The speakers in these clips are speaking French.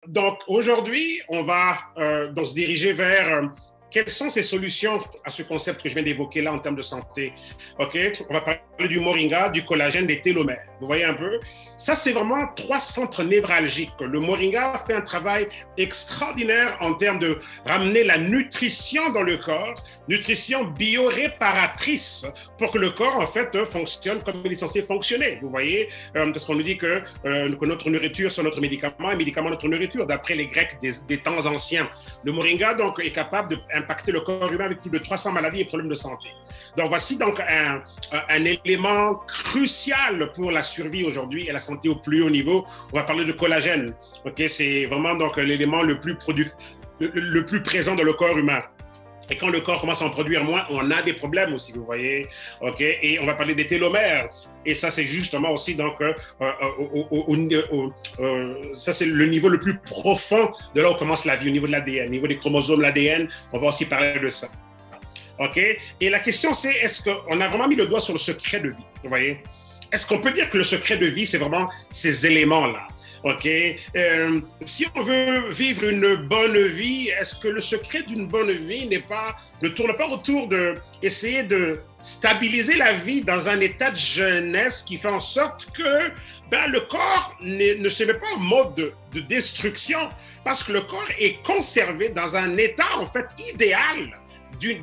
Donc aujourd'hui, on va donc se diriger vers quelles sont ces solutions à ce concept que je viens d'évoquer là en termes de santé. Ok, on va parler du moringa, du collagène, des télomères. Vous voyez un peu? Ça, c'est vraiment trois centres névralgiques. Le moringa fait un travail extraordinaire en termes de ramener la nutrition dans le corps, nutrition bioréparatrice pour que le corps, en fait, fonctionne comme il est censé fonctionner. Vous voyez? Parce qu'on nous dit que notre nourriture, c'est notre médicament, et médicament, notre nourriture, d'après les Grecs des temps anciens. Le moringa, donc, est capable d'impacter le corps humain avec plus de 300 maladies et problèmes de santé. Donc, voici donc un élément crucial pour la survie aujourd'hui et la santé au plus haut niveau. On va parler de collagène. Okay? C'est vraiment donc l'élément le plus présent dans le corps humain. Et quand le corps commence à en produire moins, on a des problèmes aussi, vous voyez. Okay? Et on va parler des télomères. Et ça, c'est justement aussi, donc, ça, c'est le niveau le plus profond de là où commence la vie, au niveau de l'ADN, au niveau des chromosomes, l'ADN. On va aussi parler de ça. OK? Et la question, c'est, est-ce qu'on a vraiment mis le doigt sur le secret de vie? Vous voyez? Est-ce qu'on peut dire que le secret de vie, c'est vraiment ces éléments-là? OK? Si on veut vivre une bonne vie, est-ce que le secret d'une bonne vie ne tourne pas autour d'essayer de stabiliser la vie dans un état de jeunesse qui fait en sorte que le corps ne se met pas en mode de destruction parce que le corps est conservé dans un état, en fait, idéal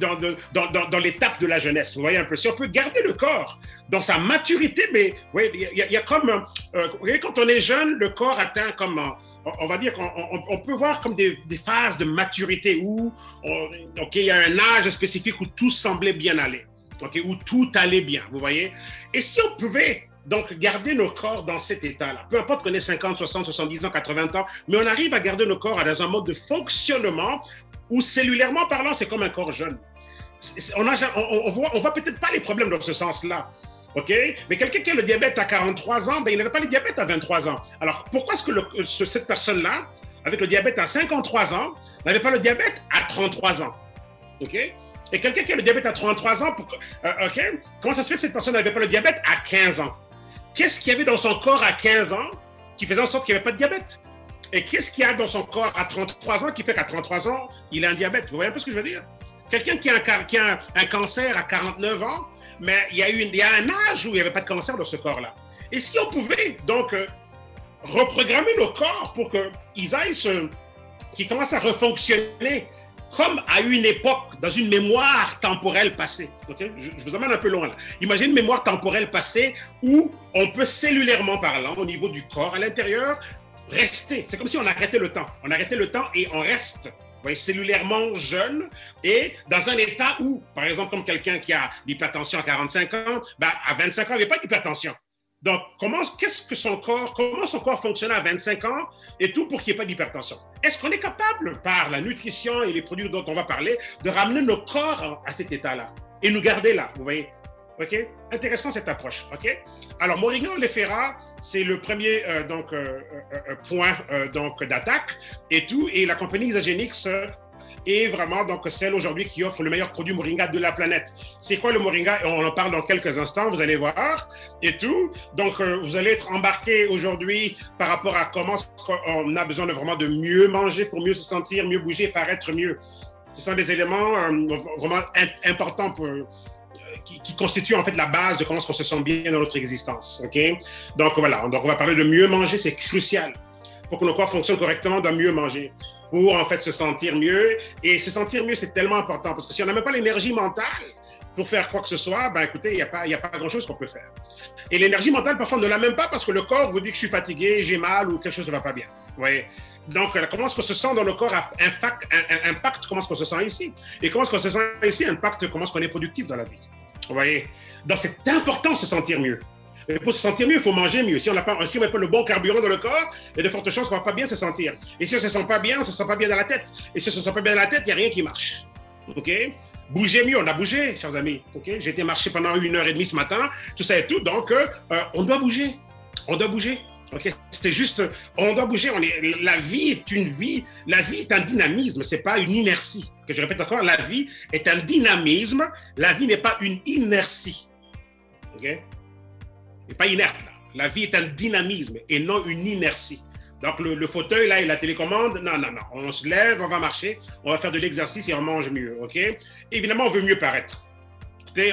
dans l'étape de la jeunesse. Vous voyez un peu, si on peut garder le corps dans sa maturité, mais il y a comme, vous voyez, quand on est jeune, le corps atteint comme, on va dire qu'on peut voir comme des phases de maturité où il y a un âge spécifique où tout semblait bien aller, où tout allait bien, vous voyez. Et si on pouvait donc garder nos corps dans cet état-là, peu importe qu'on ait 50, 60, 70 ans, 80 ans, mais on arrive à garder nos corps dans un mode de fonctionnement où cellulairement parlant, c'est comme un corps jeune. On voit peut-être pas les problèmes dans ce sens-là. OK? Mais quelqu'un qui a le diabète à 43 ans, il n'avait pas le diabète à 23 ans. Alors, pourquoi est-ce que cette personne-là, avec le diabète à 53 ans, n'avait pas le diabète à 33 ans? OK? Et quelqu'un qui a le diabète à 33 ans, OK? Comment ça se fait que cette personne n'avait pas le diabète à 15 ans? Qu'est-ce qu'il y avait dans son corps à 15 ans qui faisait en sorte qu'il n'y avait pas de diabète? Et qu'est-ce qu'il y a dans son corps à 33 ans qui fait qu'à 33 ans, il a un diabète? Vous voyez un peu ce que je veux dire? Quelqu'un qui a un cancer à 49 ans, mais il y a un âge où il n'y avait pas de cancer dans ce corps-là. Et si on pouvait donc reprogrammer nos corps pour qu'ils commencent à refonctionner comme à une époque, dans une mémoire temporelle passée. Okay? Je vous emmène un peu loin là. Imaginez une mémoire temporelle passée où on peut cellulairement parlant, au niveau du corps, à l'intérieur, rester. C'est comme si on arrêtait le temps. On arrêtait le temps et on reste, vous voyez, cellulairement jeune et dans un état où, par exemple, comme quelqu'un qui a l'hypertension à 45 ans, à 25 ans, il n'y avait pas d'hypertension. Donc, comment son corps fonctionnait à 25 ans et tout pour qu'il n'y ait pas d'hypertension? Est-ce qu'on est capable, par la nutrition et les produits dont on va parler, de ramener nos corps à cet état-là et nous garder là, vous voyez? OK? Intéressant cette approche. OK? Alors, moringa oleifera, c'est le premier point d'attaque et tout. Et la compagnie Isagenix est vraiment donc celle aujourd'hui qui offre le meilleur produit moringa de la planète. C'est quoi le moringa? On en parle dans quelques instants, vous allez voir et tout. Donc, vous allez être embarqué aujourd'hui par rapport à comment on a besoin vraiment de mieux manger pour mieux se sentir, mieux bouger, paraître mieux. Ce sont des éléments vraiment importants qui constitue en fait la base de comment on se sent bien dans notre existence. Okay? Donc voilà, on va parler de mieux manger, c'est crucial. Pour que nos corps fonctionnent correctement, on doit mieux manger. Pour en fait se sentir mieux. Et se sentir mieux, c'est tellement important parce que si on n'a même pas l'énergie mentale pour faire quoi que ce soit, écoutez, il n'y a pas grand-chose qu'on peut faire. Et l'énergie mentale, parfois, on ne l'a même pas parce que le corps vous dit que je suis fatigué, j'ai mal ou quelque chose ne va pas bien. Vous voyez? Donc, comment est-ce qu'on se sent dans le corps impacte comment est-ce qu'on se sent ici. Et comment est-ce qu'on se sent ici impacte comment est-ce qu'on est productif dans la vie. Vous voyez? Donc, c'est important de se sentir mieux. Et pour se sentir mieux, il faut manger mieux. Si on ne met pas le bon carburant dans le corps, il y a de fortes chances qu'on ne va pas bien se sentir. Et si on ne se sent pas bien, on ne se sent pas bien dans la tête. Et si on ne se sent pas bien dans la tête, il n'y a rien qui marche. OK? Bouger mieux, on a bougé, chers amis. OK? J'ai été marcher pendant 1h30 ce matin, tout ça et tout. Donc, on doit bouger. On doit bouger. Okay? C'était juste, on doit bouger. La vie est une vie. La vie est un dynamisme, ce n'est pas une inertie. Que je répète encore, la vie est un dynamisme. La vie n'est pas une inertie. OK? Elle n'est pas inerte. Là. La vie est un dynamisme et non une inertie. Donc, le fauteuil, là, et la télécommande, non, non, non. On se lève, on va marcher, on va faire de l'exercice et on mange mieux, OK? Évidemment, on veut mieux paraître.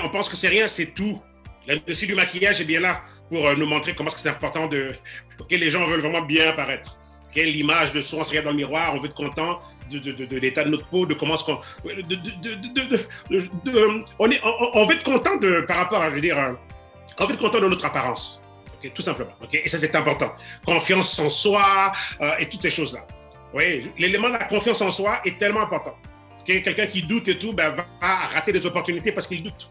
On pense que c'est rien, c'est tout. L'industrie du maquillage est bien là pour nous montrer comment c'est important de... OK, les gens veulent vraiment bien paraître. OK, l'image de soi, on se regarde dans le miroir, on veut être content de l'état de notre peau, de comment est-ce qu'on... on veut être content par rapport à, je veux dire, on veut être content de notre apparence. Okay, tout simplement. Okay? Et ça, c'est important. Confiance en soi et toutes ces choses-là. Oui, l'élément de la confiance en soi est tellement important. Okay? Quelqu'un qui doute et tout, ben, va rater des opportunités parce qu'il doute.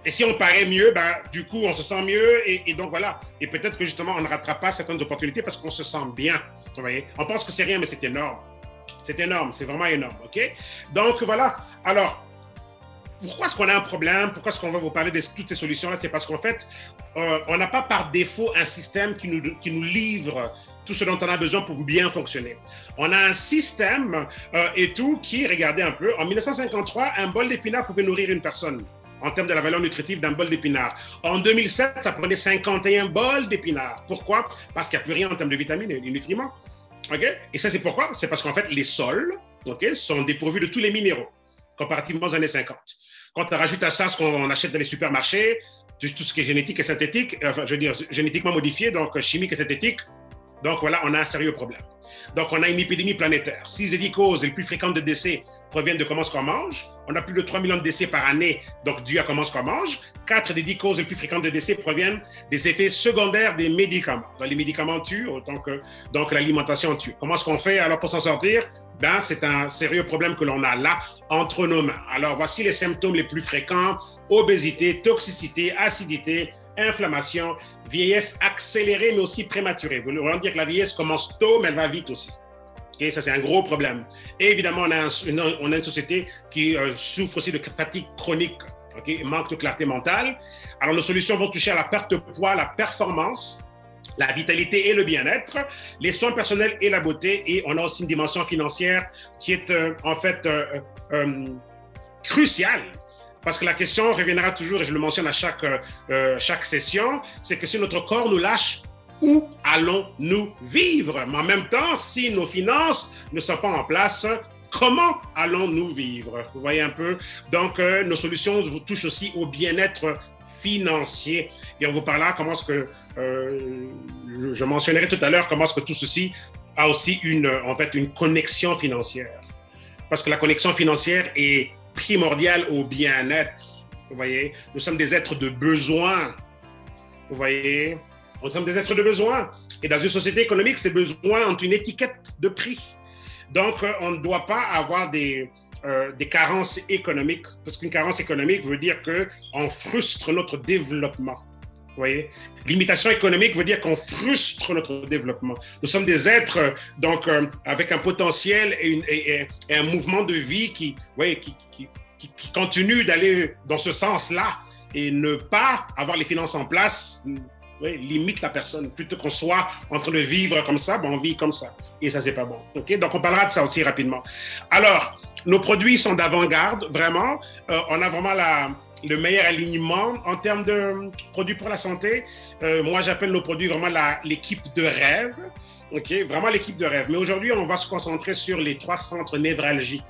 Et si on paraît mieux, ben, du coup, on se sent mieux et donc voilà. Et peut-être que justement, on ne rattrape pas certaines opportunités parce qu'on se sent bien. Vous voyez? On pense que c'est rien, mais c'est énorme. C'est énorme, c'est vraiment énorme. OK? Donc voilà. Alors, pourquoi est-ce qu'on a un problème? Pourquoi est-ce qu'on va vous parler de toutes ces solutions-là? C'est parce qu'en fait, on n'a pas par défaut un système qui nous livre tout ce dont on a besoin pour bien fonctionner. On a un système et tout qui, regardez un peu, en 1953, un bol d'épinards pouvait nourrir une personne en termes de la valeur nutritive d'un bol d'épinards. En 2007, ça prenait 51 bols d'épinards. Pourquoi? Parce qu'il n'y a plus rien en termes de vitamines et de nutriments. Okay? Et ça, c'est pourquoi? C'est parce qu'en fait, les sols sont dépourvus de tous les minéraux, comparativement aux années 50. Quand on rajoute à ça ce qu'on achète dans les supermarchés, tout ce qui est génétique et synthétique, enfin, je veux dire génétiquement modifié, donc chimique et synthétique, donc voilà, on a un sérieux problème. Donc on a une épidémie planétaire. 6 des 10 causes les plus fréquentes de décès proviennent de comment on mange. On a plus de 3 millions de décès par année, donc dû à comment on mange. 4 des 10 causes les plus fréquentes de décès proviennent des effets secondaires des médicaments. Donc, les médicaments tuent, autant que donc l'alimentation tue. Comment est-ce qu'on fait alors pour s'en sortir? Ben, c'est un sérieux problème que l'on a là entre nos mains. Alors voici les symptômes les plus fréquents: obésité, toxicité, acidité, inflammation, vieillesse accélérée mais aussi prématurée. Vous voulez dire que la vieillesse commence tôt mais elle va vite aussi. Okay, ça, c'est un gros problème. Et évidemment, on a une société qui souffre aussi de fatigue chronique, okay, manque de clarté mentale. Alors, nos solutions vont toucher à la perte de poids, la performance, la vitalité et le bien-être, les soins personnels et la beauté. Et on a aussi une dimension financière qui est en fait cruciale. Parce que la question reviendra toujours, et je le mentionne à chaque session, c'est que si notre corps nous lâche, où allons-nous vivre? Mais en même temps, si nos finances ne sont pas en place, comment allons-nous vivre? Vous voyez un peu? Donc, nos solutions vous touchent aussi au bien-être financier. Et on vous parlera comment est-ce que, je mentionnerai tout à l'heure, comment est-ce que tout ceci a aussi en fait, une connexion financière. Parce que la connexion financière est primordiale au bien-être. Vous voyez? Nous sommes des êtres de besoin. Vous voyez? Nous sommes des êtres de besoin. Et dans une société économique, ces besoins ont une étiquette de prix. Donc, on ne doit pas avoir des carences économiques, parce qu'une carence économique veut dire qu'on frustre notre développement. Vous voyez? Limitation économique veut dire qu'on frustre notre développement. Nous sommes des êtres donc, avec un potentiel et un mouvement de vie qui continue d'aller dans ce sens-là, et ne pas avoir les finances en place limite la personne. Plutôt qu'on soit en train de vivre comme ça, ben on vit comme ça. Et ça, c'est pas bon. Okay? Donc, on parlera de ça aussi rapidement. Alors, nos produits sont d'avant-garde, vraiment. On a vraiment le meilleur alignement en termes de produits pour la santé. Moi, j'appelle nos produits vraiment l'équipe de rêve. Okay? Vraiment l'équipe de rêve. Mais aujourd'hui, on va se concentrer sur les 3 centres névralgiques.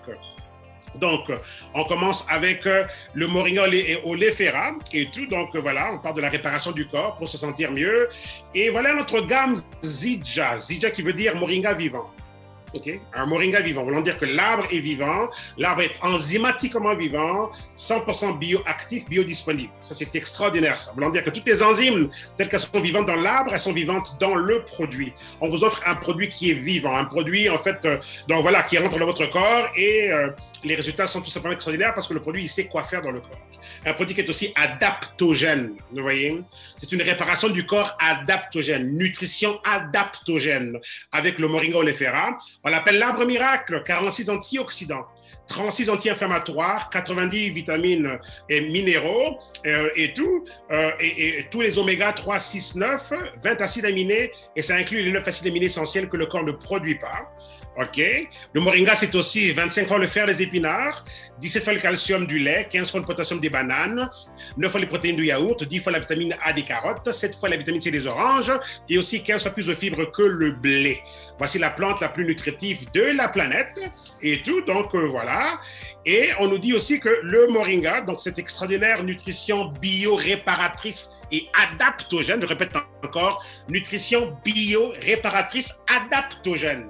Donc, on commence avec le moringa oleifera et tout. Donc, voilà, on parle de la réparation du corps pour se sentir mieux. Et voilà notre gamme Zija. Zija qui veut dire moringa vivant. Okay? Un moringa vivant, voulant dire que l'arbre est vivant, l'arbre est enzymatiquement vivant, 100% bioactif, biodisponible. Ça, c'est extraordinaire, ça. Voulant dire que toutes les enzymes, telles qu'elles sont vivantes dans l'arbre, elles sont vivantes dans le produit. On vous offre un produit qui est vivant, un produit, en fait, donc voilà, qui rentre dans votre corps et les résultats sont tout simplement extraordinaires parce que le produit, il sait quoi faire dans le corps. Un produit qui est aussi adaptogène, vous voyez? C'est une réparation du corps adaptogène, nutrition adaptogène avec le moringa oleifera. On l'appelle l'arbre miracle, 46 antioxydants, 36 anti-inflammatoires, 90 vitamines et minéraux et tout, et tous les oméga 3, 6, 9, 20 acides aminés, et ça inclut les 9 acides aminés essentiels que le corps ne produit pas. OK. Le moringa, c'est aussi 25 fois le fer des épinards, 17 fois le calcium du lait, 15 fois le potassium des bananes, 9 fois les protéines du yaourt, 10 fois la vitamine A des carottes, 7 fois la vitamine C des oranges et aussi 15 fois plus de fibres que le blé. Voici la plante la plus nutritive de la planète et tout. Donc, voilà. Et on nous dit aussi que le moringa, donc cette extraordinaire nutrition bio-réparatrice et adaptogène, je répète encore, nutrition bio-réparatrice adaptogène.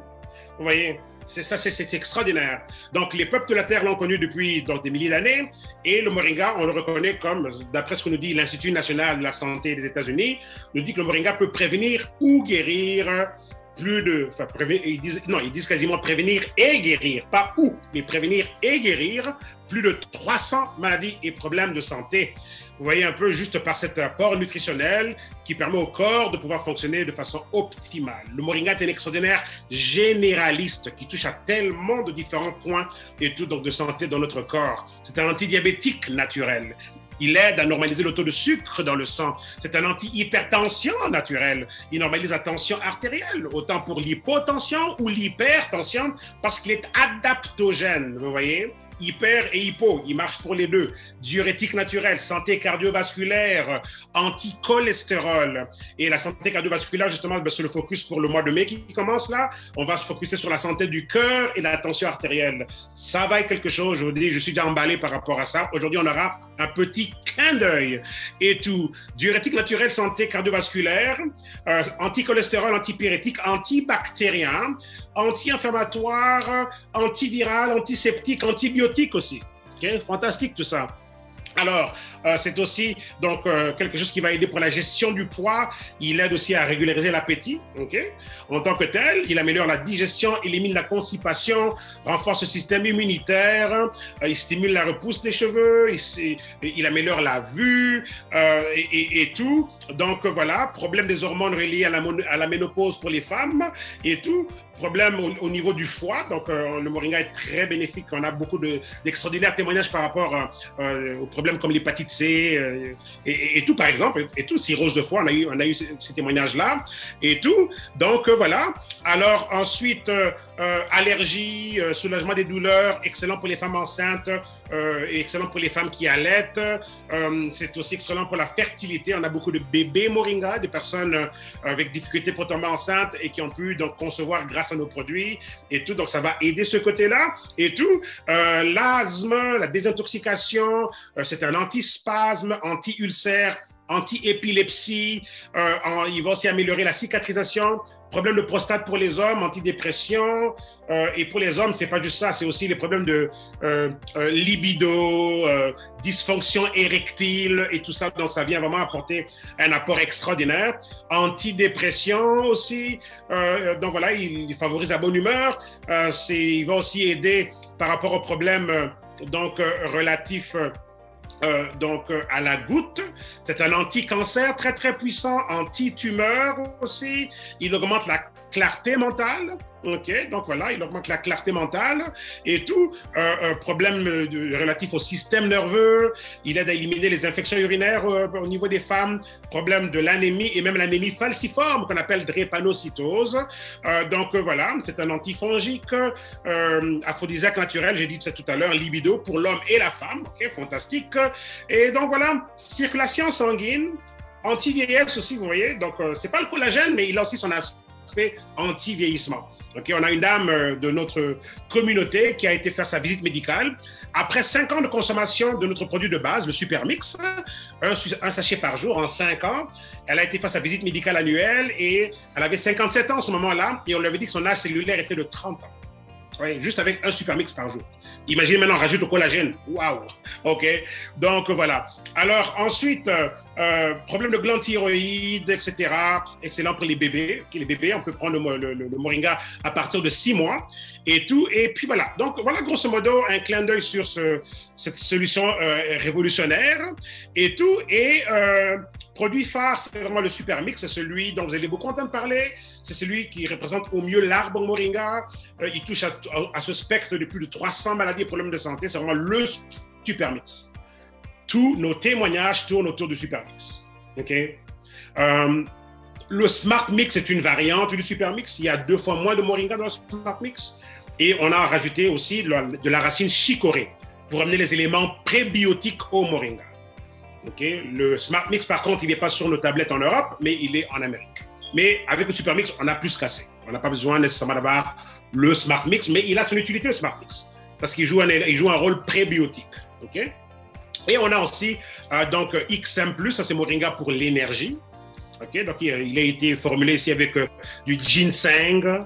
Vous voyez, c'est ça, c'est extraordinaire. Donc, les peuples de la Terre l'ont connu depuis donc, des milliers d'années et le moringa, on le reconnaît comme, d'après ce que nous dit l'Institut national de la santé des États-Unis, nous dit que le moringa peut prévenir ou guérir plus de... Enfin, ils disent quasiment prévenir et guérir, pas ou, mais prévenir et guérir plus de 300 maladies et problèmes de santé. Vous voyez un peu juste par cet apport nutritionnel qui permet au corps de pouvoir fonctionner de façon optimale. Le moringa est un extraordinaire généraliste qui touche à tellement de différents points et tout donc de santé dans notre corps. C'est un antidiabétique naturel. Il aide à normaliser le taux de sucre dans le sang. C'est un anti-hypertension naturel. Il normalise la tension artérielle, autant pour l'hypotension ou l'hypertension, parce qu'il est adaptogène, vous voyez. Hyper et hypo, il marche pour les deux. Diurétique naturel, santé cardiovasculaire, anti-cholestérol. Et la santé cardiovasculaire, justement, c'est le focus pour le mois de mai qui commence là. On va se focuser sur la santé du cœur et la tension artérielle. Ça va être quelque chose, je vous dis, je suis déjà emballé par rapport à ça. Aujourd'hui, on aura un petit clin d'œil et tout. Diurétique naturel, santé cardiovasculaire, anti-cholestérol, antipyrétique, antibactérien, anti-inflammatoire, antiviral, antiseptique, antibiotique aussi. Okay? Fantastique tout ça. Alors, c'est aussi donc, quelque chose qui va aider pour la gestion du poids. Il aide aussi à régulariser l'appétit. Okay? En tant que tel, il améliore la digestion, élimine la constipation, renforce le système immunitaire, il stimule la repousse des cheveux, il améliore la vue et tout. Donc, voilà, problème des hormones reliés à la ménopause pour les femmes et tout. Problème au niveau du foie, donc le moringa est très bénéfique. On a beaucoup d'extraordinaires témoignages par rapport aux problèmes comme l'hépatite C et tout, par exemple, et tout, cirrhose de foie, on a eu ces témoignages-là et tout. Donc voilà. Alors ensuite, allergie, soulagement des douleurs, excellent pour les femmes enceintes, et excellent pour les femmes qui allaitent. C'est aussi excellent pour la fertilité. On a beaucoup de bébés moringa, des personnes avec difficulté pour tomber enceinte et qui ont pu donc concevoir grâce à nos produits et tout. Donc, ça va aider ce côté-là et tout. L'asthme, la désintoxication, c'est un antispasme, anti-ulcère, anti-épilepsie. Il va aussi améliorer la cicatrisation. Problème de prostate pour les hommes, antidépression. Et pour les hommes, c'est pas juste ça, c'est aussi les problèmes de libido, dysfonction érectile et tout ça. Donc, ça vient vraiment apporter un apport extraordinaire. Antidépression aussi. Donc, voilà, il favorise la bonne humeur. Il va aussi aider par rapport aux problèmes relatifs à la goutte. C'est un anti-cancer très, très puissant, anti-tumeur aussi. Il augmente la clarté mentale. OK, donc voilà, il augmente la clarté mentale et tout. Problème relatif au système nerveux. Il aide à éliminer les infections urinaires au niveau des femmes. Problème de l'anémie et même l'anémie falciforme qu'on appelle drépanocytose. Donc voilà, c'est un antifongique, aphrodisiaque naturel, j'ai dit ça tout à l'heure, libido pour l'homme et la femme. OK, fantastique. Et donc voilà, circulation sanguine, anti-vieillesse aussi, vous voyez. Donc c'est pas le collagène, mais il a aussi son aspect anti-vieillissement. Okay, on a une dame de notre communauté qui a été faire sa visite médicale. Après 5 ans de consommation de notre produit de base, le Supermix, un sachet par jour en 5 ans, elle a été faire sa visite médicale annuelle et elle avait 57 ans à ce moment-là et on lui avait dit que son âge cellulaire était de 30 ans. Oui, juste avec un Supermix par jour. Imaginez maintenant, on rajoute au collagène. Waouh! OK. Donc, voilà. Alors, ensuite, problème de glande thyroïde, etc. Excellent pour les bébés. Okay, les bébés, on peut prendre le moringa à partir de 6 mois et tout. Et puis, voilà. Donc, voilà, grosso modo, un clin d'œil sur cette solution révolutionnaire et tout. Et produit phare, c'est vraiment le Supermix. C'est celui dont vous allez beaucoup entendre parler. C'est celui qui représente au mieux l'arbre moringa. Il touche à ce spectre de plus de 300 maladies et problèmes de santé. C'est vraiment le Supermix. Tous nos témoignages tournent autour du Supermix. OK? Le Smart Mix est une variante du Super Mix. Il y a 2 fois moins de moringa dans le Smart Mix. Et on a rajouté aussi de la racine chicorée pour amener les éléments prébiotiques au moringa. Okay? Le Smart Mix, par contre, il n'est pas sur nos tablettes en Europe, mais il est en Amérique. Mais avec le Super Mix, on a plus qu'assez. On n'a pas besoin nécessairement d'avoir le Smart Mix, mais il a son utilité, le Smart Mix, parce qu'il joue un rôle prébiotique. Okay? Et on a aussi donc XM+, ça c'est moringa pour l'énergie. Okay? Donc il a été formulé ici avec du ginseng,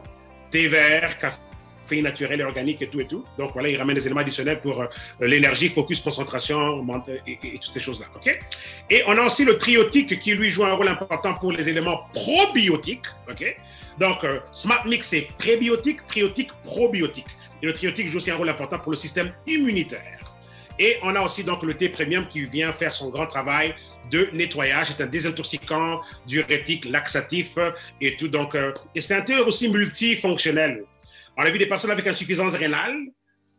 thé vert, café naturel et organique et tout et tout. Donc voilà, il ramène des éléments additionnels pour l'énergie, focus, concentration et toutes ces choses-là. Okay? Et on a aussi le triotique qui lui joue un rôle important pour les éléments probiotiques. Okay? Donc Smart Mix c'est prébiotique, triotique, probiotique. Et le triotique joue aussi un rôle important pour le système immunitaire. Et on a aussi donc le thé premium qui vient faire son grand travail de nettoyage. C'est un désintoxicant, diurétique, laxatif et tout. Donc, et c'est un thé aussi multifonctionnel. On a vu des personnes avec insuffisance rénale,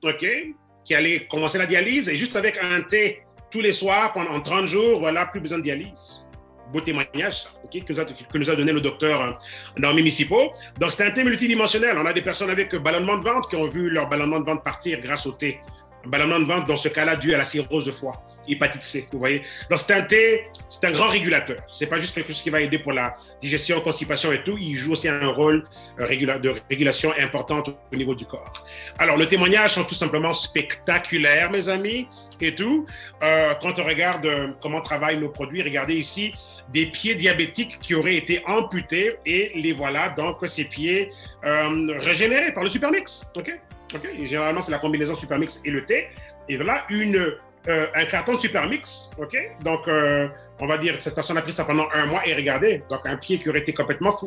okay, qui allaient commencer la dialyse et juste avec un thé tous les soirs pendant 30 jours, voilà, plus besoin de dialyse. Beau témoignage, okay, que nous a donné le docteur Naomi Misipo. Donc, c'est un thé multidimensionnel. On a des personnes avec ballonnement de ventre qui ont vu leur ballonnement de ventre partir grâce au thé. Un ballonnement de ventre, dans ce cas-là, dû à la cirrhose de foie, hépatite C, vous voyez. Donc, c'est un thé, c'est un grand régulateur. Ce n'est pas juste quelque chose qui va aider pour la digestion, constipation et tout. Il joue aussi un rôle de régulation importante au niveau du corps. Alors, les témoignages sont tout simplement spectaculaires, mes amis, et tout. Quand on regarde comment travaillent nos produits, regardez ici des pieds diabétiques qui auraient été amputés et les voilà, donc, ces pieds régénérés par le Supermix, OK? Okay. Et généralement, c'est la combinaison Supermix et le thé. Et voilà un carton de Supermix. Okay. Donc, on va dire que cette personne a pris ça pendant 1 mois et regardez. Donc, un pied qui aurait été complètement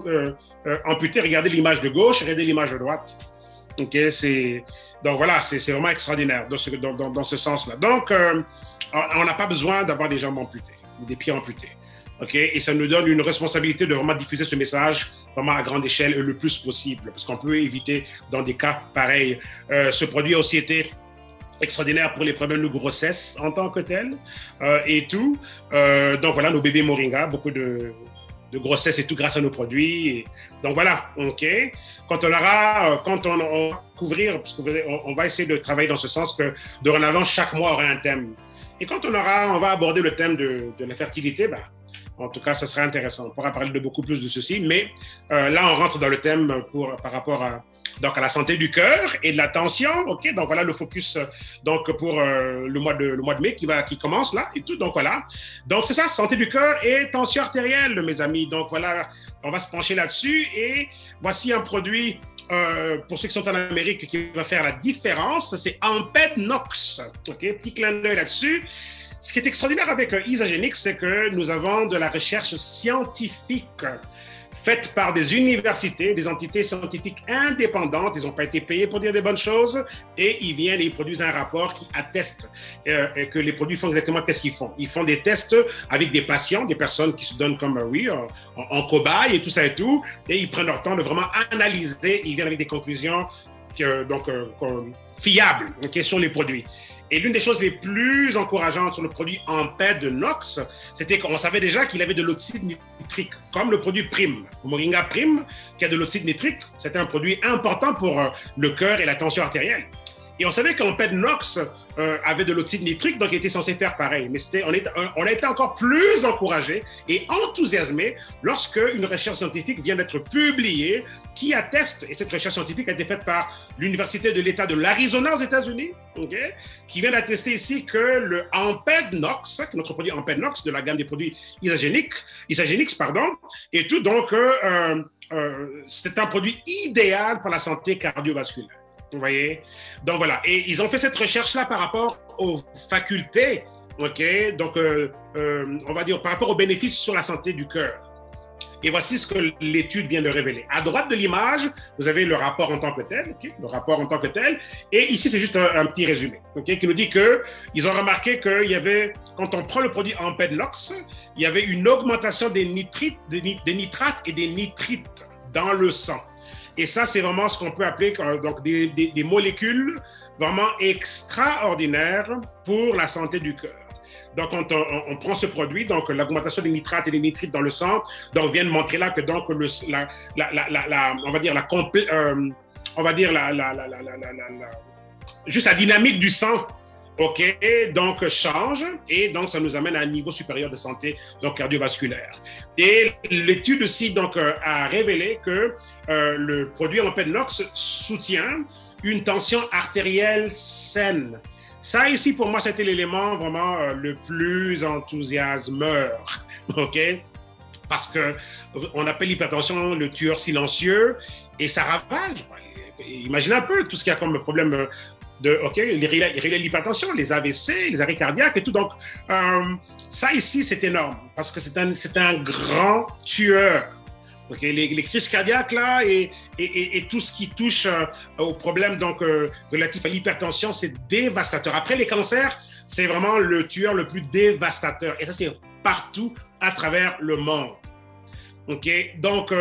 amputé. Regardez l'image de gauche, regardez l'image de droite. Okay. Donc, voilà, c'est vraiment extraordinaire dans ce sens-là. Donc, on n'a pas besoin d'avoir des jambes amputées ou des pieds amputés. Okay? Et ça nous donne une responsabilité de vraiment diffuser ce message vraiment à grande échelle le plus possible, parce qu'on peut éviter dans des cas pareils. Ce produit a aussi été extraordinaire pour les problèmes de grossesse en tant que tel et tout. Donc voilà, nos bébés moringa, beaucoup de grossesse et tout grâce à nos produits. Et donc voilà, OK. Quand on va couvrir, parce qu'on va essayer de travailler dans ce sens que dorénavant, chaque mois aura un thème. Et quand on va aborder le thème de la fertilité, ben, en tout cas, ça serait intéressant. On pourra parler de beaucoup plus de ceci, mais là, on rentre dans le thème par rapport à la santé du cœur et de la tension. OK, donc voilà le focus donc pour le mois de mai qui commence là et tout. Donc voilà. Donc c'est ça, santé du cœur et tension artérielle, mes amis. Donc voilà, on va se pencher là-dessus et voici un produit pour ceux qui sont en Amérique qui va faire la différence. C'est Amped-Nox. OK, petit clin d'œil là-dessus. Ce qui est extraordinaire avec Isagenix, c'est que nous avons de la recherche scientifique faite par des universités, des entités scientifiques indépendantes. Ils n'ont pas été payés pour dire des bonnes choses et ils viennent et ils produisent un rapport qui atteste que les produits font exactement qu'est-ce qu'ils font. Ils font des tests avec des patients, des personnes qui se donnent comme, en cobaye et tout ça et tout, et ils prennent leur temps de vraiment analyser. Ils viennent avec des conclusions fiables sur les produits. Et l'une des choses les plus encourageantes sur le produit Amped-Nox, c'était qu'on savait déjà qu'il avait de l'oxyde nitrique, comme le produit Prime. Le Moringa Prime, qui a de l'oxyde nitrique, c'était un produit important pour le cœur et la tension artérielle. Et on savait qu'Amped-Nox avait de l'oxyde nitrique, donc il était censé faire pareil. Mais on a été encore plus encouragé et enthousiasmé lorsque une recherche scientifique vient d'être publiée qui atteste, et cette recherche scientifique a été faite par l'Université de l'État de l'Arizona aux États-Unis, okay, qui vient d'attester ici que le Amped-Nox, notre produit Amped-Nox de la gamme des produits Isagenix, et tout, donc c'est un produit idéal pour la santé cardiovasculaire. Vous voyez? Donc voilà. Et ils ont fait cette recherche-là par rapport aux facultés, OK? Donc, on va dire par rapport aux bénéfices sur la santé du cœur. Et voici ce que l'étude vient de révéler. À droite de l'image, vous avez le rapport en tant que tel, okay? Le rapport en tant que tel. Et ici, c'est juste un petit résumé, okay? Qui nous dit qu'ils ont remarqué qu'il y avait, quand on prend le produit Amped-Nox, il y avait une augmentation des nitrates et des nitrites dans le sang. Et ça, c'est vraiment ce qu'on peut appeler donc des molécules vraiment extraordinaires pour la santé du cœur. Donc, on prend ce produit, donc l'augmentation des nitrates et des nitrites dans le sang, donc on vient de montrer là que donc on va dire juste la dynamique du sang, OK, donc change et donc ça nous amène à un niveau supérieur de santé donc cardiovasculaire. Et l'étude aussi donc a révélé que le produit en Nox soutient une tension artérielle saine. Ça ici pour moi c'était l'élément vraiment le plus enthousiasmeur, OK? Parce que on appelle l'hypertension le tueur silencieux et ça ravage. Imaginez un peu tout ce qu'il y a comme problème l'hypertension, les AVC, les arrêts cardiaques et tout. Donc, ça ici, c'est énorme parce que c'est un grand tueur. Okay, les crises cardiaques là et tout ce qui touche aux problèmes donc relatifs à l'hypertension, c'est dévastateur. Après les cancers, c'est vraiment le tueur le plus dévastateur. Et ça, c'est partout à travers le monde. Okay? Donc,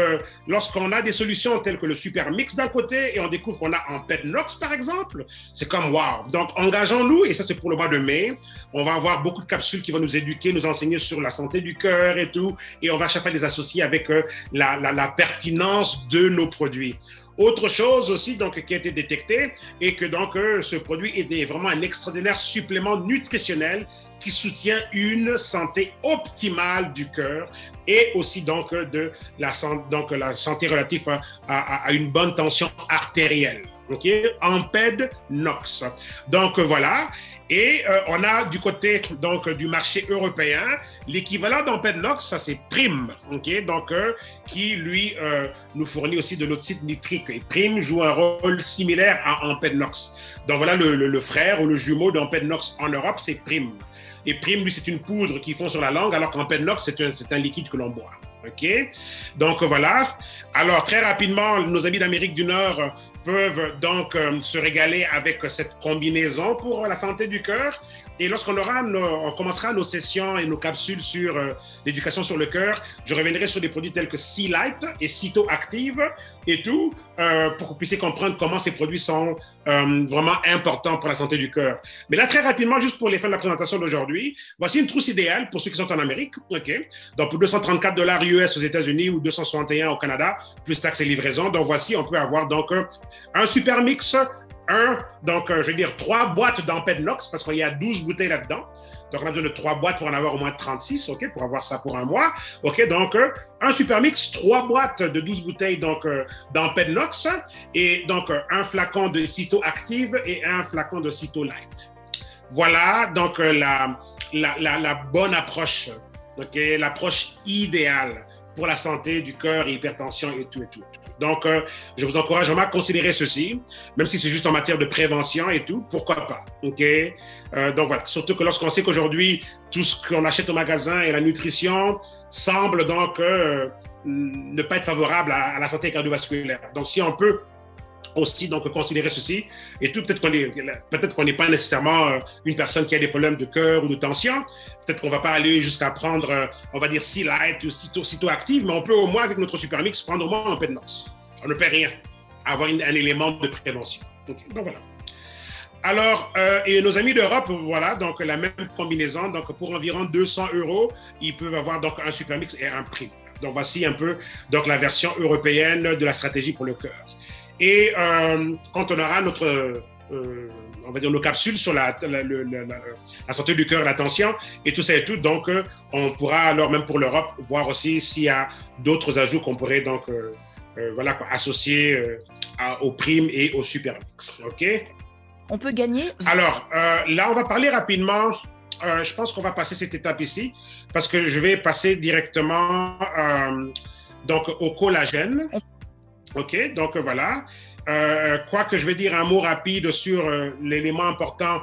lorsqu'on a des solutions telles que le Super Mix d'un côté et on découvre qu'on a en Nox, par exemple, c'est comme wow. Donc, engageons-nous, et ça c'est pour le mois de mai, on va avoir beaucoup de capsules qui vont nous éduquer, nous enseigner sur la santé du cœur et tout, et on va à chaque fois les associer avec la pertinence de nos produits. Autre chose aussi donc, qui a été détectée et que donc, ce produit était vraiment un extraordinaire supplément nutritionnel qui soutient une santé optimale du cœur et aussi donc, de la santé relative à une bonne tension artérielle. Okay? Amped Nox. Donc voilà. Et on a du côté donc, du marché européen l'équivalent d'Amped Nox, ça c'est Prime. Okay? Donc, qui lui nous fournit aussi de l'oxyde nitrique. Et Prime joue un rôle similaire à Amped Nox. Donc voilà le frère ou le jumeau d'Amped Nox en Europe, c'est Prime. Et Prime, lui, c'est une poudre qu'ils font sur la langue, alors qu'Amped Nox, c'est un liquide que l'on boit. OK? Donc, voilà. Alors, très rapidement, nos amis d'Amérique du Nord peuvent donc se régaler avec cette combinaison pour la santé du cœur. Et lorsqu'on on commencera nos sessions et nos capsules sur l'éducation sur le cœur, je reviendrai sur des produits tels que C-Light et Cytoactive et tout, pour que vous puissiez comprendre comment ces produits sont vraiment importants pour la santé du cœur. Mais là, très rapidement, juste pour les fins de la présentation d'aujourd'hui, voici une trousse idéale pour ceux qui sont en Amérique. OK? Donc, pour $234 US aux États-Unis ou 261 au Canada, plus taxes et livraison. Donc, voici, on peut avoir donc un super mix, donc, je veux dire, 3 boîtes d'Amped Nox, parce qu'il y a 12 bouteilles là-dedans. Donc, on a besoin de 3 boîtes pour en avoir au moins 36, OK, pour avoir ça pour un mois. OK, donc, un super mix, 3 boîtes de 12 bouteilles donc d'Amped Nox, et donc un flacon de Cytoactive et un flacon de Cytolight. Voilà, donc, la bonne approche, OK, l'approche idéale pour la santé du cœur, hypertension et tout et tout. Donc, je vous encourage vraiment à considérer ceci, même si c'est juste en matière de prévention et tout, pourquoi pas, OK? Donc voilà, surtout que lorsqu'on sait qu'aujourd'hui, tout ce qu'on achète au magasin et la nutrition semble donc ne pas être favorable à la santé cardiovasculaire. Donc, si on peut aussi donc considérer ceci et tout, peut-être qu'on n'est pas nécessairement une personne qui a des problèmes de cœur ou de tension, peut-être qu'on ne va pas aller jusqu'à prendre on va dire C-Light ou Cytoactive, mais on peut au moins avec notre Super Mix prendre au moins un peu de noce. On ne perd rien, avoir un élément de prévention. Donc voilà. Alors, et nos amis d'Europe, voilà, donc la même combinaison, donc pour environ 200 €, ils peuvent avoir donc un Super Mix et un Prime. Donc voici un peu donc la version européenne de la stratégie pour le cœur. Et quand on aura on va dire nos capsules sur la santé du cœur et la tension et tout ça et tout, donc on pourra alors même pour l'Europe voir aussi s'il y a d'autres ajouts qu'on pourrait donc voilà, associer aux primes et au super mix. OK? On peut gagner. Alors là, on va parler rapidement. Je pense qu'on va passer cette étape ici parce que je vais passer directement donc au collagène. OK, donc voilà. Quoique je vais dire un mot rapide sur l'élément important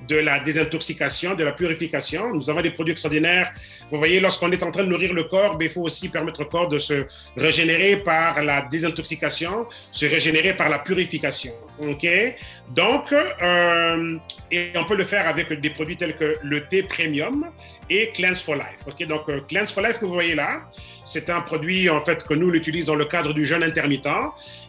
de la désintoxication, de la purification. Nous avons des produits extraordinaires. Vous voyez, lorsqu'on est en train de nourrir le corps, il faut aussi permettre au corps de se régénérer par la désintoxication, se régénérer par la purification. OK? Donc, et on peut le faire avec des produits tels que le thé premium et Cleanse for Life. OK? Donc, Cleanse for Life que vous voyez là, c'est un produit en fait que nous l'utilisons dans le cadre du jeûne intermittent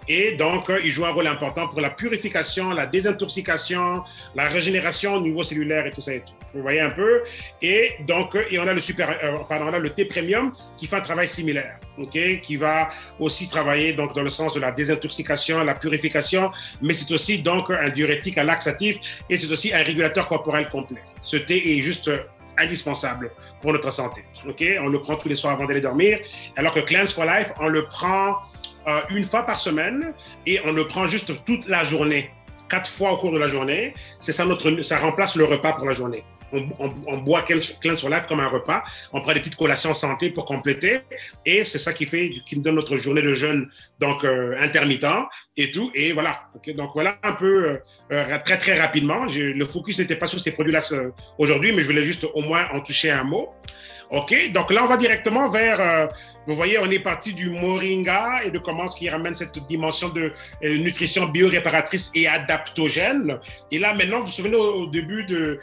et donc il joue un rôle important pour la purification, la désintoxication, la régénération au niveau cellulaire et tout ça et tout. Vous voyez un peu? Et donc, et on a on a le thé premium qui fait un travail similaire, OK? Qui va aussi travailler donc dans le sens de la désintoxication, la purification, mais c'est aussi donc un diurétique, un laxatif et c'est aussi un régulateur corporel complet. Ce thé est juste indispensable pour notre santé. Okay? On le prend tous les soirs avant d'aller dormir, alors que Cleanse for Life, on le prend une fois par semaine et on le prend juste toute la journée, 4 fois au cours de la journée. C'est ça, ça remplace le repas pour la journée. On boit Cleanse for Life comme un repas, on prend des petites collations santé pour compléter et c'est ça qui nous donne notre journée de jeûne donc intermittent et tout et voilà. Okay, donc voilà un peu très très rapidement. Le focus n'était pas sur ces produits-là aujourd'hui, mais je voulais juste au moins en toucher un mot. OK, donc là, on va directement vers, vous voyez, on est parti du moringa et de comment ce qui ramène cette dimension de nutrition bioréparatrice et adaptogène. Et là, maintenant, vous vous souvenez au début de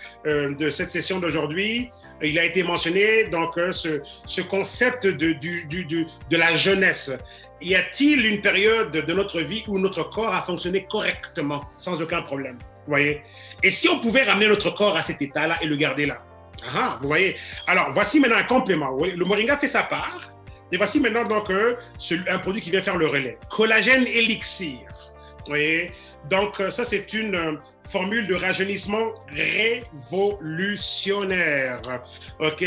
cette session d'aujourd'hui, il a été mentionné donc ce concept de la jeunesse. Y a-t-il une période de notre vie où notre corps a fonctionné correctement, sans aucun problème? Vous voyez? Et si on pouvait ramener notre corps à cet état-là et le garder là? Ah, vous voyez. Alors, voici maintenant un complément. Le moringa fait sa part. Et voici maintenant donc un produit qui vient faire le relais. Collagène Elixir. Vous voyez. Donc, ça, c'est une formule de rajeunissement révolutionnaire. OK?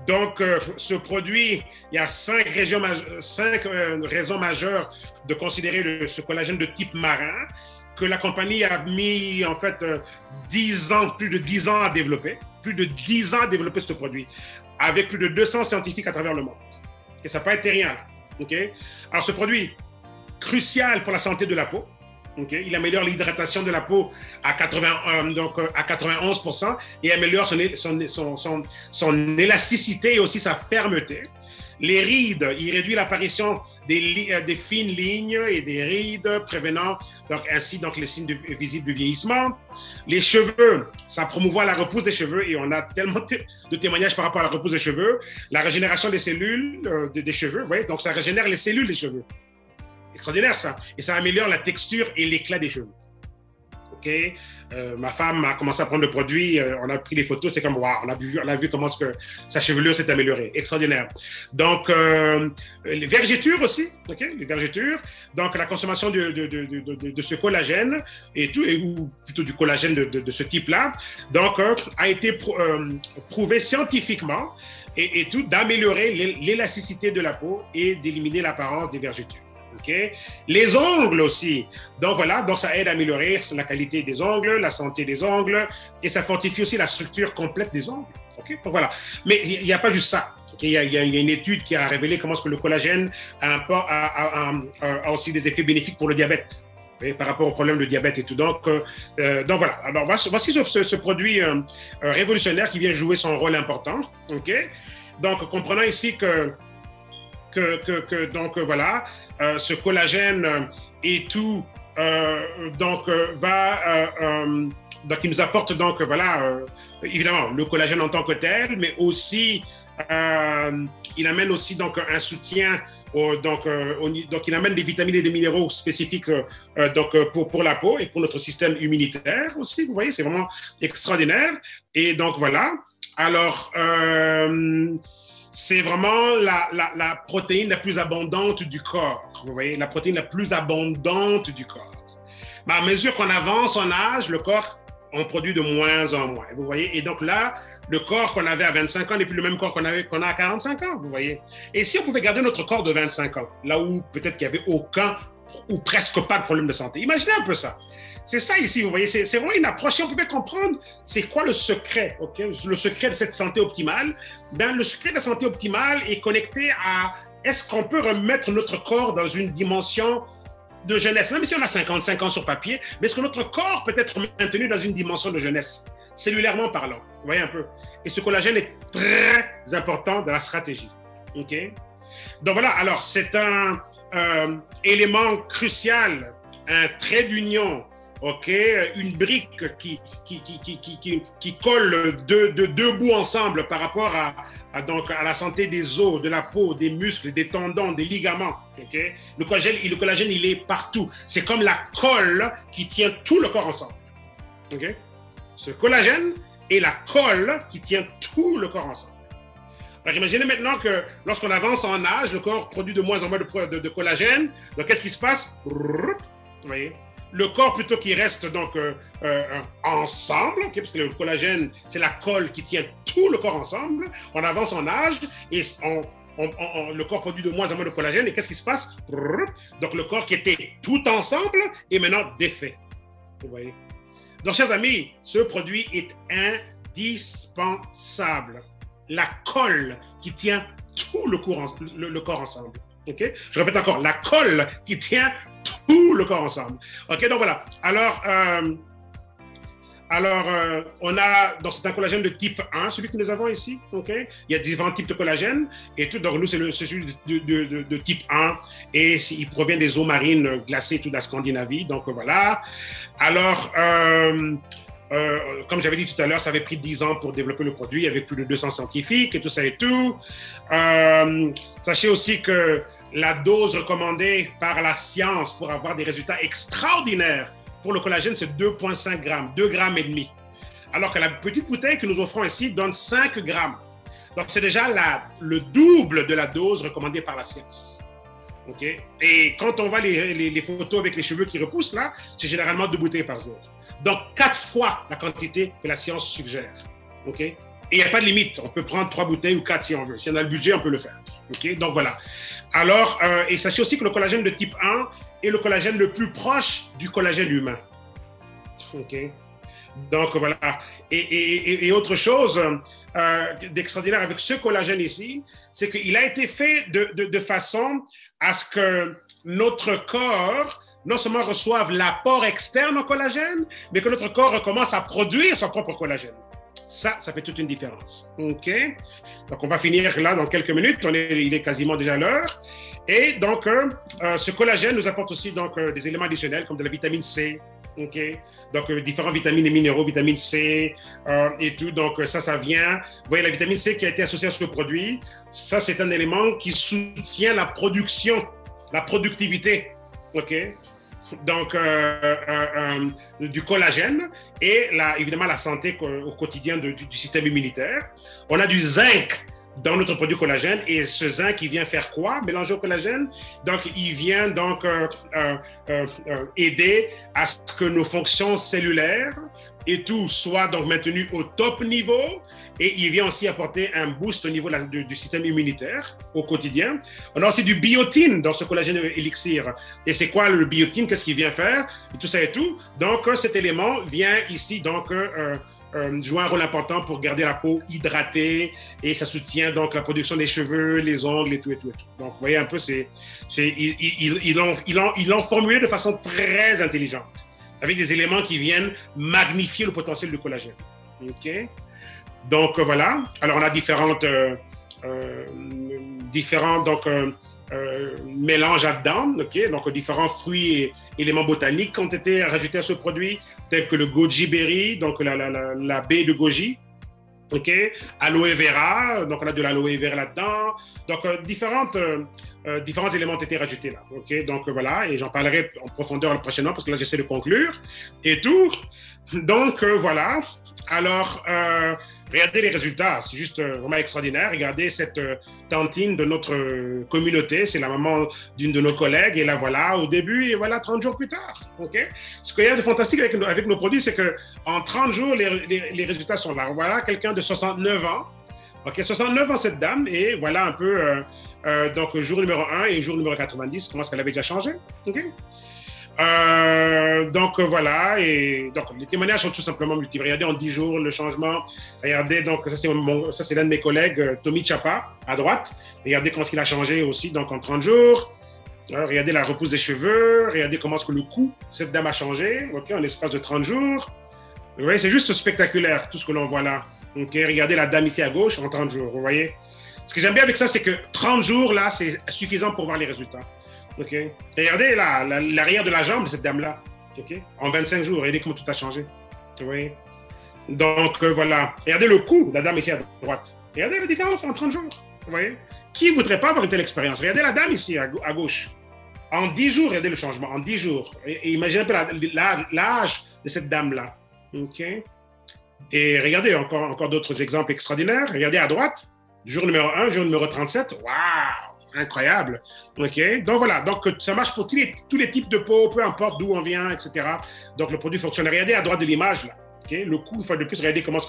Donc, ce produit, il y a 5 raisons majeures de considérer ce collagène de type marin que la compagnie a mis en fait 10 ans, plus de 10 ans à développer. Plus de 10 ans à développer ce produit, avec plus de 200 scientifiques à travers le monde. Et ça n'a pas été rien là. Okay? Alors ce produit, crucial pour la santé de la peau, okay? Il améliore l'hydratation de la peau à 91% et améliore son élasticité et aussi sa fermeté. Les rides, il réduit l'apparition des fines lignes et des rides, prévenant ainsi les signes visibles du vieillissement. Les cheveux, ça promouvoit la repousse des cheveux et on a tellement de témoignages par rapport à la repousse des cheveux. La régénération des cellules des cheveux, vous voyez, donc ça régénère les cellules des cheveux. Extraordinaire ça. Et ça améliore la texture et l'éclat des cheveux. Okay. Ma femme a commencé à prendre le produit, on a pris les photos, c'est comme waouh, on a vu comment sa chevelure s'est améliorée, extraordinaire. Donc les vergetures aussi, okay, les vergetures, donc la consommation de ce collagène et tout, ou plutôt du collagène de ce type-là, donc a été prouvé scientifiquement et tout d'améliorer l'élasticité de la peau et d'éliminer l'apparence des vergetures. Okay. Les ongles aussi. Donc voilà, donc ça aide à améliorer la qualité des ongles, la santé des ongles et ça fortifie aussi la structure complète des ongles. Okay. Donc voilà. Mais il n'y a pas juste ça. Okay. Il y a une étude qui a révélé comment est-ce que le collagène a aussi des effets bénéfiques pour le diabète. Okay, par rapport au problème de diabète et tout. Donc voilà. Alors voici ce produit révolutionnaire qui vient jouer son rôle important. Okay. Donc comprenons ici que voilà, ce collagène et tout donc il nous apporte donc voilà évidemment le collagène en tant que tel, mais aussi il amène aussi donc un soutien donc il amène des vitamines et des minéraux spécifiques donc pour la peau et pour notre système immunitaire aussi. Vous voyez, c'est vraiment extraordinaire. Et donc voilà. Alors c'est vraiment la protéine la plus abondante du corps. Vous voyez, la protéine la plus abondante du corps. Mais à mesure qu'on avance en âge, le corps en produit de moins en moins. Vous voyez, et donc là, le corps qu'on avait à 25 ans n'est plus le même corps qu'on a à 45 ans. Vous voyez. Et si on pouvait garder notre corps de 25 ans, là où peut-être qu'il n'y avait aucun ou presque pas de problème de santé. Imaginez un peu ça. C'est ça ici, vous voyez, c'est vraiment une approche. Si on pouvait comprendre, c'est quoi le secret, okay? Le secret de cette santé optimale? Ben, le secret de la santé optimale est connecté à est-ce qu'on peut remettre notre corps dans une dimension de jeunesse, même si on a 55 ans sur papier, mais est-ce que notre corps peut être maintenu dans une dimension de jeunesse, cellulairement parlant? Vous voyez un peu? Et ce collagène est très important dans la stratégie. Okay? Donc voilà, alors c'est un élément crucial, un trait d'union OK, une brique qui colle deux bouts ensemble par rapport donc, à la santé des os, de la peau, des muscles, des tendons, des ligaments. OK? Le collagène, il est partout. C'est comme la colle qui tient tout le corps ensemble. OK? Ce collagène est la colle qui tient tout le corps ensemble. Alors imaginez maintenant que lorsqu'on avance en âge, le corps produit de moins en moins de collagène. Donc qu'est-ce qui se passe? Vous voyez? Le corps plutôt qui reste donc ensemble, okay, parce que le collagène, c'est la colle qui tient tout le corps ensemble. On avance en âge et le corps produit de moins en moins de collagène. Et qu'est-ce qui se passe? Donc le corps qui était tout ensemble est maintenant défait. Vous voyez? Donc, chers amis, ce produit est indispensable. La colle qui tient tout le corps ensemble. Okay? Je répète encore, la colle qui tient tout le corps ensemble. OK, donc voilà. On a, donc c'est un collagène de type 1, celui que nous avons ici. Okay? Il y a différents types de collagène. Et tout, donc nous, c'est celui de type 1. Et il provient des eaux marines glacées tout de la Scandinavie. Donc voilà. Alors, comme j'avais dit tout à l'heure, ça avait pris 10 ans pour développer le produit avec plus de 200 scientifiques et tout ça et tout. Sachez aussi que la dose recommandée par la science pour avoir des résultats extraordinaires pour le collagène, c'est 2,5 grammes, 2,5 grammes. Alors que la petite bouteille que nous offrons ici donne 5 grammes. Donc, c'est déjà le double de la dose recommandée par la science. Okay? Et quand on voit les photos avec les cheveux qui repoussent là, c'est généralement 2 bouteilles par jour. Donc, 4 fois la quantité que la science suggère. Okay? Et il n'y a pas de limite. On peut prendre 3 bouteilles ou 4 si on veut. Si on a le budget, on peut le faire. Okay? Donc, voilà. Alors, et sachez aussi que le collagène de type 1 est le collagène le plus proche du collagène humain. Okay? Donc, voilà. Et autre chose d'extraordinaire avec ce collagène ici, c'est qu'il a été fait de façon à ce que notre corps non seulement reçoive l'apport externe au collagène, mais que notre corps commence à produire son propre collagène. Ça fait toute une différence. OK? Donc, on va finir là dans quelques minutes. Il est quasiment déjà l'heure. Et donc, ce collagène nous apporte aussi donc, des éléments additionnels comme de la vitamine C. OK? Donc, différents vitamines et minéraux, vitamine C et tout. Donc, ça vient. Vous voyez, la vitamine C qui a été associée à ce produit, ça, c'est un élément qui soutient la production, la productivité. OK? Donc, du collagène et évidemment la santé au quotidien du système immunitaire. On a du zinc dans notre produit collagène et ce zinc, il vient faire quoi? Mélanger au collagène. Donc, il vient donc aider à ce que nos fonctions cellulaires et tout soit donc maintenu au top niveau et il vient aussi apporter un boost au niveau du système immunitaire au quotidien. On a aussi du biotine dans ce collagène élixir. Et c'est quoi le biotine? Qu'est-ce qu'il vient faire? Et tout ça et tout. Donc, cet élément vient ici donc joue un rôle important pour garder la peau hydratée et ça soutient donc la production des cheveux, les ongles et tout et tout et tout. Donc, vous voyez un peu, ils l'ont formulé de façon très intelligente avec des éléments qui viennent magnifier le potentiel du collagène. OK? Donc, voilà. Alors, on a différents donc, mélange là-dedans, okay? Donc différents fruits et éléments botaniques ont été rajoutés à ce produit, tels que le goji berry, donc la baie de goji, okay? Aloe vera, donc on a de l'aloe vera là-dedans, donc différents éléments ont été rajoutés là, okay? Donc voilà, et j'en parlerai en profondeur prochainement parce que là j'essaie de conclure et tout. Donc voilà. Alors, regardez les résultats, c'est juste vraiment extraordinaire. Regardez cette tantine de notre communauté, c'est la maman d'une de nos collègues, et la voilà au début, et voilà 30 jours plus tard. Okay? Ce qu'il y a de fantastique avec nos produits, c'est qu'en 30 jours, les résultats sont là. Voilà quelqu'un de 69 ans. OK, 69 ans cette dame, et voilà un peu, donc jour numéro 1 et jour numéro 90, comment est-ce qu'elle avait déjà changé. OK? Donc voilà, et donc les témoignages sont tout simplement multiples. Regardez en 10 jours le changement. Regardez, donc ça c'est l'un de mes collègues, Tommy Chapa, à droite. Regardez comment il a changé aussi donc en 30 jours. Regardez la repousse des cheveux. Regardez comment est-ce que le cou de cette dame a changé, okay, en l'espace de 30 jours. Vous voyez, c'est juste spectaculaire tout ce que l'on voit là. Okay, regardez la dame ici à gauche en 30 jours. Vous voyez. Ce que j'aime bien avec ça, c'est que 30 jours là, c'est suffisant pour voir les résultats. Okay. Regardez l'arrière de la jambe de cette dame-là. Okay? En 25 jours, regardez comment tout a changé. Vous voyez? Donc, voilà. Regardez le coût, la dame ici à droite. Regardez la différence en 30 jours. Vous voyez? Qui ne voudrait pas avoir une telle expérience? Regardez la dame ici à gauche. En 10 jours, regardez le changement. En 10 jours. Et imaginez un peu l'âge de cette dame-là. OK? Et regardez encore d'autres exemples extraordinaires. Regardez à droite. Jour numéro 1, jour numéro 37. Waouh! Incroyable. OK? Donc voilà. Donc ça marche pour tous les types de peau, peu importe d'où on vient, etc. Donc le produit fonctionne. Regardez à droite de l'image, là. OK? Le coût, une fois de plus, regardez comment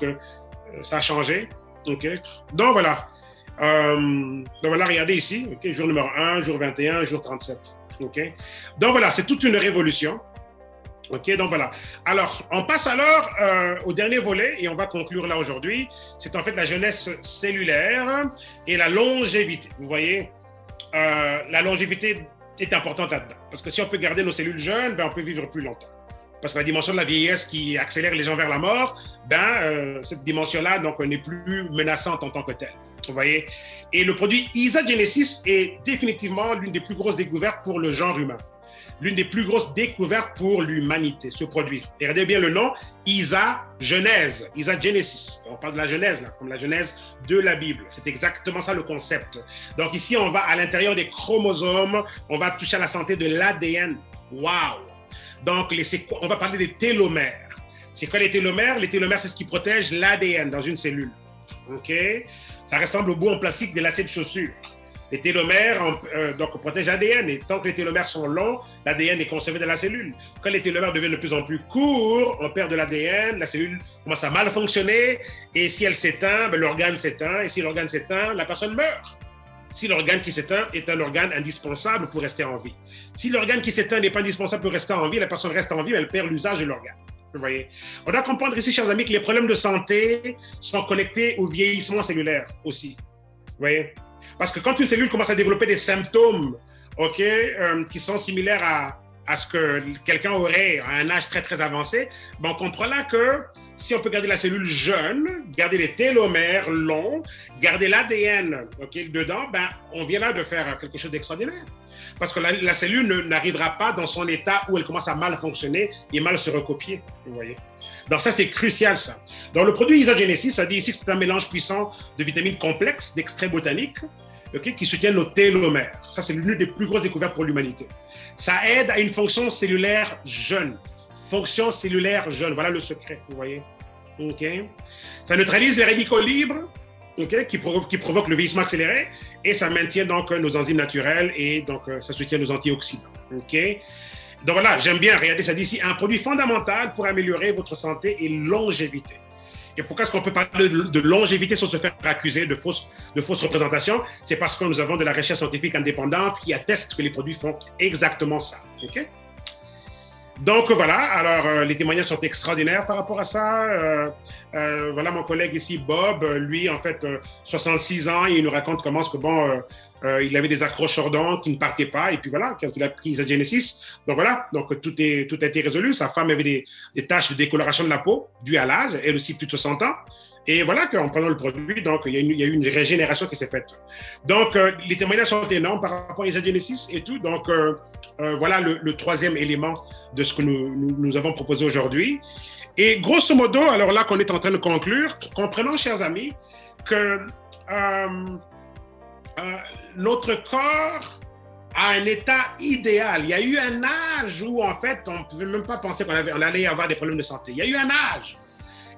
ça a changé. OK? Donc voilà. Regardez ici. OK? Jour numéro 1, jour 21, jour 37. OK? Donc voilà, c'est toute une révolution. OK? Donc voilà. Alors, on passe alors au dernier volet et on va conclure là aujourd'hui. C'est en fait la jeunesse cellulaire et la longévité. Vous voyez, la longévité est importante là-dedans. Parce que si on peut garder nos cellules jeunes, ben, on peut vivre plus longtemps. Parce que la dimension de la vieillesse qui accélère les gens vers la mort, cette dimension-là n'est plus menaçante en tant que telle. Vous voyez? Et le produit ISA Genesis est définitivement l'une des plus grosses découvertes pour le genre humain. L'une des plus grosses découvertes pour l'humanité, ce produit. Et regardez bien le nom, ISA Genèse, ISA Genesis. On parle de la Genèse, là, comme la Genèse de la Bible. C'est exactement ça le concept. Donc ici, on va à l'intérieur des chromosomes, on va toucher à la santé de l'ADN. Waouh! Donc, on va parler des télomères. C'est quoi les télomères? Les télomères, c'est ce qui protège l'ADN dans une cellule. OK? Ça ressemble au bout en plastique de lacets de chaussures. Les télomères protègent l'ADN et tant que les télomères sont longs, l'ADN est conservé dans la cellule. Quand les télomères deviennent de plus en plus courts, on perd de l'ADN, la cellule commence à mal fonctionner et si elle s'éteint, l'organe s'éteint et si l'organe s'éteint, la personne meurt. Si l'organe qui s'éteint est un organe indispensable pour rester en vie. Si l'organe qui s'éteint n'est pas indispensable pour rester en vie, la personne reste en vie, mais elle perd l'usage de l'organe. Vous voyez? On doit comprendre ici, chers amis, que les problèmes de santé sont connectés au vieillissement cellulaire aussi. Vous voyez? Parce que quand une cellule commence à développer des symptômes qui sont similaires à ce que quelqu'un aurait à un âge très, très avancé, on comprend là que si on peut garder la cellule jeune, garder les télomères longs, garder l'ADN dedans, on vient là de faire quelque chose d'extraordinaire. Parce que la cellule n'arrivera pas dans son état où elle commence à mal fonctionner et mal se recopier. Vous voyez? Donc ça, c'est crucial, ça. Dans le produit ISA Genesis, ça dit ici que c'est un mélange puissant de vitamines complexes, d'extraits botaniques, qui soutiennent nos télomères. Ça, c'est l'une des plus grosses découvertes pour l'humanité. Ça aide à une fonction cellulaire jeune. Fonction cellulaire jeune, voilà le secret, vous voyez. Ça neutralise les radicaux libres qui provoquent le vieillissement accéléré et ça maintient donc nos enzymes naturelles et donc ça soutient nos antioxydants. Donc voilà, j'aime bien, regardez, ça dit ici, un produit fondamental pour améliorer votre santé et longévité. Et pourquoi est-ce qu'on peut parler de longévité sans se faire accuser de fausses représentations? C'est parce que nous avons de la recherche scientifique indépendante qui atteste que les produits font exactement ça. Donc voilà, alors les témoignages sont extraordinaires par rapport à ça. Voilà mon collègue ici, Bob, lui en fait 66 ans, il nous raconte comment il avait des accrocheurs-dents qui ne partaient pas et puis voilà, quand il a pris sa Genesis, donc voilà, donc tout a été résolu. Sa femme avait des taches de décoloration de la peau dues à l'âge, elle aussi plus de 60 ans. Et voilà qu'en prenant le produit, donc, il y a eu une régénération qui s'est faite. Donc, les témoignages sont énormes par rapport à ISA Genesis et tout. Donc, voilà le troisième élément de ce que nous avons proposé aujourd'hui. Et grosso modo, alors là qu'on est en train de conclure, comprenons, chers amis, que notre corps a un état idéal. Il y a eu un âge où, en fait, on ne pouvait même pas penser qu'on allait avoir des problèmes de santé. Il y a eu un âge.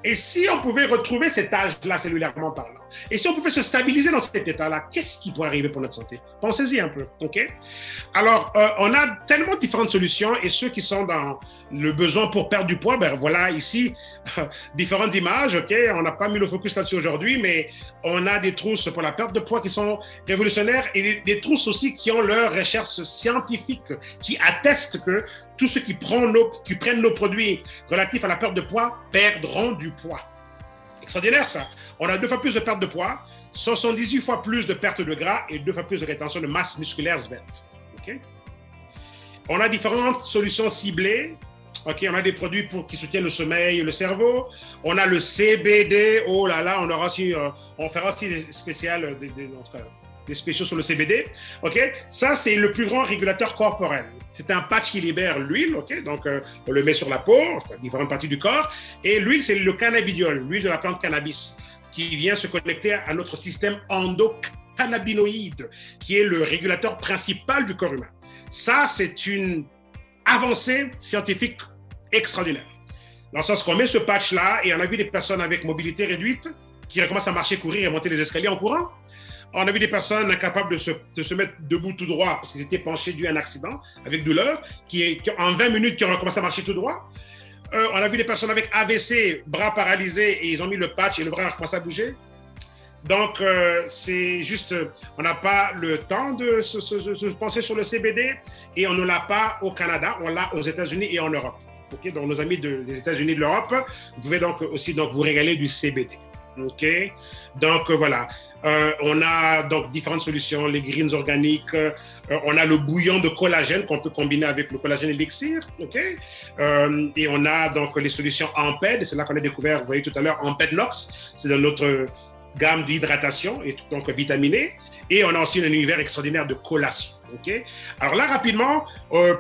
Et si on pouvait retrouver cet âge-là, cellulairement parlant, et si on pouvait se stabiliser dans cet état-là, qu'est-ce qui pourrait arriver pour notre santé? Pensez-y un peu, Alors, on a tellement différentes solutions, et ceux qui sont dans le besoin pour perdre du poids, voilà ici, différentes images, On n'a pas mis le focus là-dessus aujourd'hui, mais on a des trousses pour la perte de poids qui sont révolutionnaires, et des trousses aussi qui ont leurs recherches scientifiques, qui attestent que tous ceux qui prennent nos produits relatifs à la perte de poids perdront du poids. Extraordinaire, ça. On a 2 fois plus de perte de poids, 78 fois plus de perte de gras et 2 fois plus de rétention de masse musculaire svelte. On a différentes solutions ciblées. On a des produits qui soutiennent le sommeil et le cerveau. On a le CBD. Oh là là, on fera aussi des spéciales des spéciaux sur le CBD. OK? Ça, c'est le plus grand régulateur corporel. C'est un patch qui libère l'huile. OK? Donc, on le met sur la peau, enfin, différentes parties du corps. Et l'huile, c'est le cannabidiol, l'huile de la plante cannabis, qui vient se connecter à notre système endocannabinoïde, qui est le régulateur principal du corps humain. Ça, c'est une avancée scientifique extraordinaire. Dans le sens qu'on met ce patch-là, et on a vu des personnes avec mobilité réduite qui recommencent à marcher, courir et monter les escaliers en courant. On a vu des personnes incapables de se mettre debout tout droit parce qu'ils étaient penchés dû à un accident, avec douleur, qui en 20 minutes, qui ont recommencé à marcher tout droit. On a vu des personnes avec AVC, bras paralysés, et ils ont mis le patch et le bras a recommencé à bouger. Donc, c'est juste, on n'a pas le temps de se pencher sur le CBD, et on ne l'a pas au Canada, on l'a aux États-Unis et en Europe. Okay, donc, nos amis des États-Unis et de l'Europe, vous pouvez donc aussi vous régaler du CBD. OK? Donc, voilà. On a donc différentes solutions, les greens organiques. On a le bouillon de collagène qu'on peut combiner avec le collagène élixir. OK? Et on a donc les solutions Amped. C'est là qu'on a découvert, vous voyez tout à l'heure, Ampednox. C'est dans notre gamme d'hydratation et donc vitaminée. Et on a aussi un univers extraordinaire de collation. Okay? Alors là, rapidement,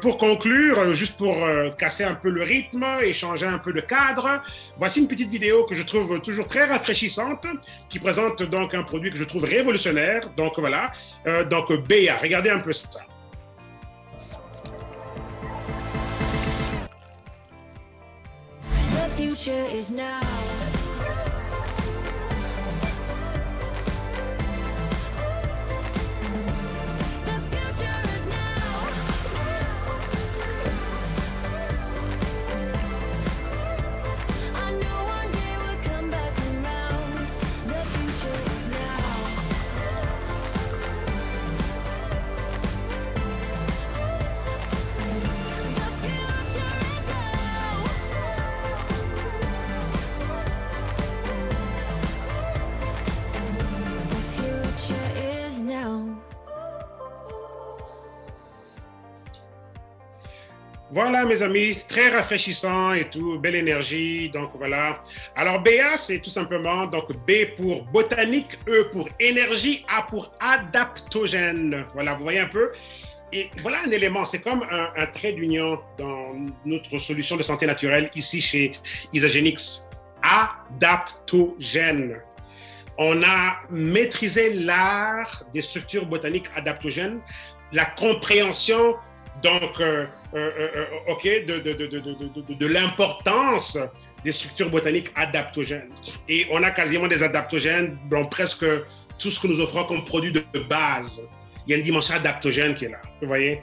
pour conclure, juste pour casser un peu le rythme et changer un peu de cadre, voici une petite vidéo que je trouve toujours très rafraîchissante, qui présente donc un produit que je trouve révolutionnaire. Donc voilà, donc BA, regardez un peu ça. The future is now. Voilà, mes amis, très rafraîchissant et tout, belle énergie, donc voilà. Alors, BA, c'est tout simplement, donc B pour botanique, E pour énergie, A pour adaptogène. Voilà, vous voyez un peu. Et voilà un élément, c'est comme un trait d'union dans notre solution de santé naturelle ici chez Isagenix. Adaptogène. On a maîtrisé l'art des structures botaniques adaptogènes, la compréhension donc, de l'importance des structures botaniques adaptogènes. Et on a quasiment des adaptogènes dans presque tout ce que nous offrons comme produit de base. Il y a une dimension adaptogène qui est là, vous voyez.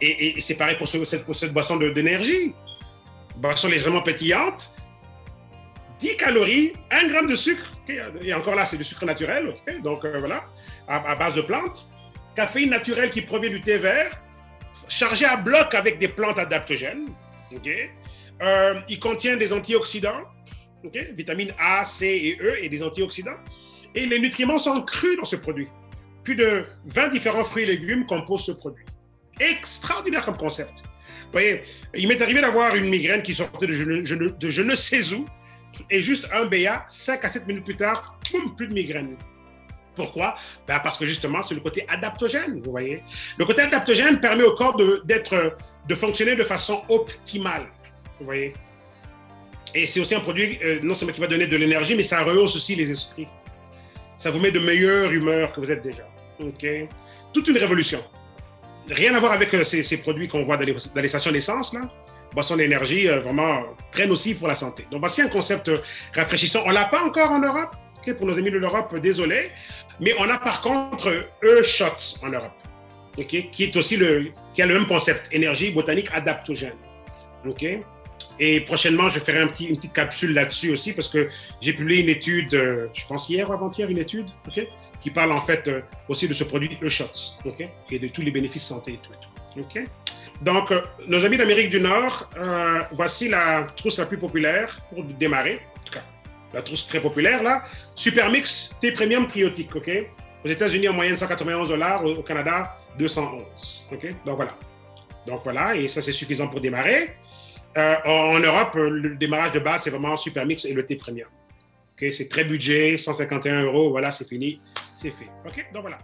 Et c'est pareil pour cette boisson d'énergie. Boisson légèrement pétillante, 10 calories, 1 gramme de sucre. Okay. Et encore là, c'est du sucre naturel, okay. Donc voilà, à base de plantes. Caféine naturelle qui provient du thé vert, chargé à bloc avec des plantes adaptogènes. Okay. Il contient des antioxydants, okay, vitamines A, C et E, et des antioxydants. Et les nutriments sont crus dans ce produit. Plus de 20 différents fruits et légumes composent ce produit. Extraordinaire comme concept. Vous voyez, il m'est arrivé d'avoir une migraine qui sortait de je ne sais où, et juste un BA, 5 à 7 minutes plus tard, boum, plus de migraine. Pourquoi? Ben parce que justement, c'est le côté adaptogène, vous voyez. Le côté adaptogène permet au corps de fonctionner de façon optimale, vous voyez. Et c'est aussi un produit, non seulement qui va donner de l'énergie, mais ça rehausse aussi les esprits. Ça vous met de meilleure humeur que vous êtes déjà. Okay? Toute une révolution. Rien à voir avec ces produits qu'on voit dans les stations d'essence, là. Boisson d'énergie, vraiment très nocive pour la santé. Donc, voici un concept rafraîchissant. On ne l'a pas encore en Europe. Okay? Pour nos amis de l'Europe, désolé. Mais on a par contre E-Shots en Europe. Okay? Qui a le même concept, énergie botanique adaptogène. Okay? Et prochainement, je ferai une petite capsule là-dessus aussi parce que j'ai publié une étude, je pense hier ou avant-hier, une étude, okay, qui parle en fait aussi de ce produit E-Shots, okay, et de tous les bénéfices santé et tout. Okay. Donc, nos amis d'Amérique du Nord, voici la trousse la plus populaire pour démarrer, en tout cas, la trousse très populaire là, Supermix thé premium triotique, ok. Aux États-Unis en moyenne $191, au Canada 211, ok. Donc voilà, et ça c'est suffisant pour démarrer. En Europe, le démarrage de base, c'est vraiment Supermix et le thé premium. Okay, c'est très budget, 151 €, voilà, c'est fini, c'est fait. OK, donc voilà.